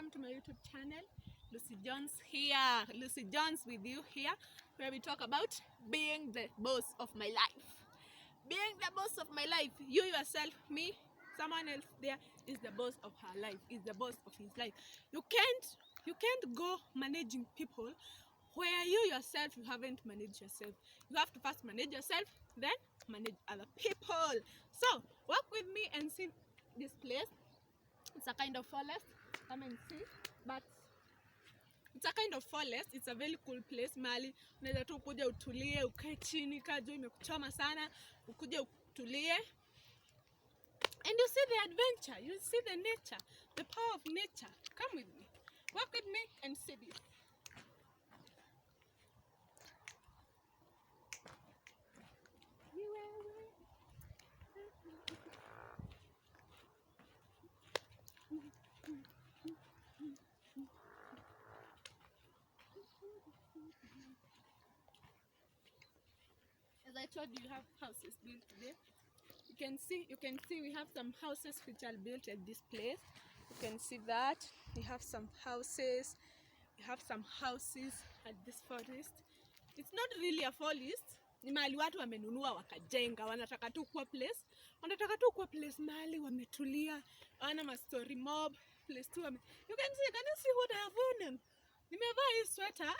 welcome to my YouTube channel. Lucy Jones here. Lucy Jones with you here, where we talk about being the boss of my life. Being the boss of my life. You yourself, me, someone else there is the boss of her life, is the boss of his life. You can't go managing people where you yourself, you haven't managed yourself. You have to first manage yourself, then manage other people. So walk with me and see this place. It's a kind of forest. Come and see. But it's a kind of forest. It's a very cool place. Mali unaweza tu kuja utulie, ukae chini, kajo imekuchoma sana, ukuje utulie. And you see the adventure. You see the nature, the power of nature. Come with me. Walk with me and see this. As I told you, have houses built today. You can see we have some houses which are built at this place. You can see that we have some houses. We have some houses at this forest. It's not really a forest. Ni mahali watu wamenunua wakajenga, wanataka tu kwa place. Wanataka tu kwa place mahali wametulia. Wana ma story mob, place tu wame. You can see what I have on. Nimevaa hii sweater.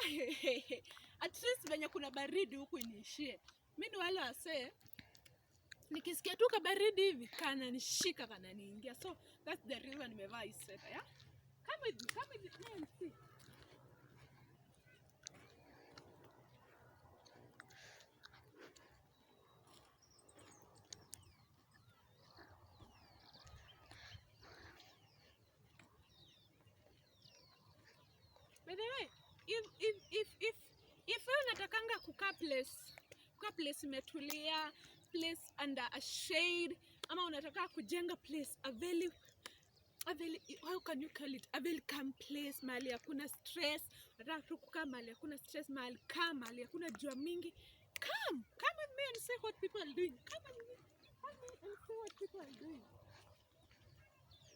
At least venye kuna baridi huku iniishie. Mimi wale wase nikisikia tu kabaridi hivi kana nishika kana niingia. So that's the reason nimevaa hii sweater, yeah? Come with me and see. By the way, if wewe unatakanga kukaa place imetulia, place under a shade, ama unataka kujenga place a very how can you call it, a very calm place, mahali hakuna stress, unataka tu kukaa mahali hakuna stress, mahali calm, mahali hakuna jua mingi, come with me and see what people are doing. Come with me and see what people are doing.